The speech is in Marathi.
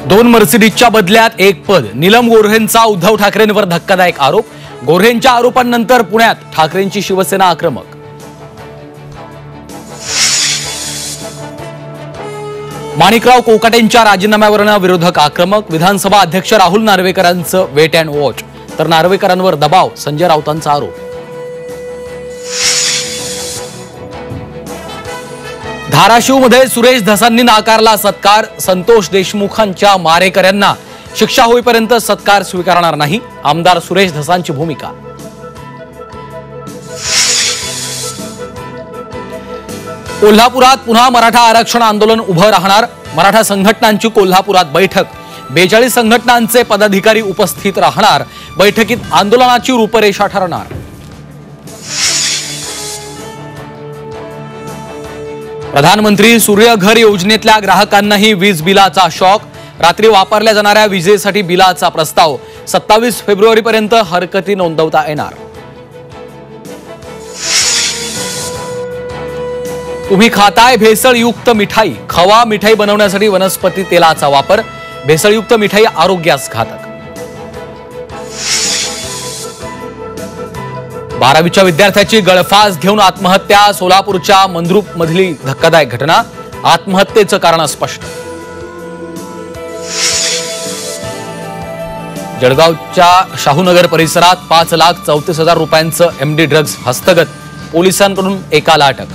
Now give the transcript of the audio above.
दोन मर्सिडीजच्या बदल्यात एक पद, नीलम गोऱ्हेंचा उद्धव ठाकरेंवर धक्कादायक आरोप। गोऱ्हेंच्या आरोपांनंतर पुण्यात ठाकरेंची शिवसेना आक्रमक। माणिकराव कोकाटेंच्या राजीनाम्यावरून विरोधक आक्रमक। विधानसभा अध्यक्ष राहुल नार्वेकरांचं वेट अँड वॉच, तर नार्वेकरांवर दबाव, संजय राऊतांचा आरोप। धाराशिवमध्ये सुरेश धसांनी नाकारला सत्कार। संतोष देशमुखांच्या मारेकऱ्यांना शिक्षा होईपर्यंत सत्कार स्वीकारणार नाही, आमदार सुरेश धसांची भूमिका। कोल्हापुरात पुन्हा मराठा आरक्षण आंदोलन उभं राहणार। मराठा संघटनांची कोल्हापुरात बैठक, 42 संघटनांचे पदाधिकारी उपस्थित राहणार। बैठकीत आंदोलनाची रूपरेषा ठरणार। प्रधानमंत्री सूर्यघर योजनेतल्या ग्राहकांनाही वीज बिलाचा शॉक। रात्री वापरल्या जाणाऱ्या विजेसाठी बिलाचा प्रस्ताव 27 फेब्रुवारीपर्यंत हरकती नोंदवता येणार। तुम्ही खाताय भेसळयुक्त मिठाई, खवा मिठाई बनवण्यासाठी वनस्पती तेलाचा वापर। भेसळयुक्त मिठाई आरोग्यास घातक। 12वीच्या विद्यार्थ्याची गळफास घेऊन आत्महत्या। सोलापूरच्या मंद्रुप मधली धक्कादायक घटना, आत्महत्येचं कारण स्पष्ट। जळगावच्या शाहूनगर परिसरात 5,34,000 रुपयांचं MD ड्रग्ज हस्तगत, पोलिसांकडून एकाला अटक।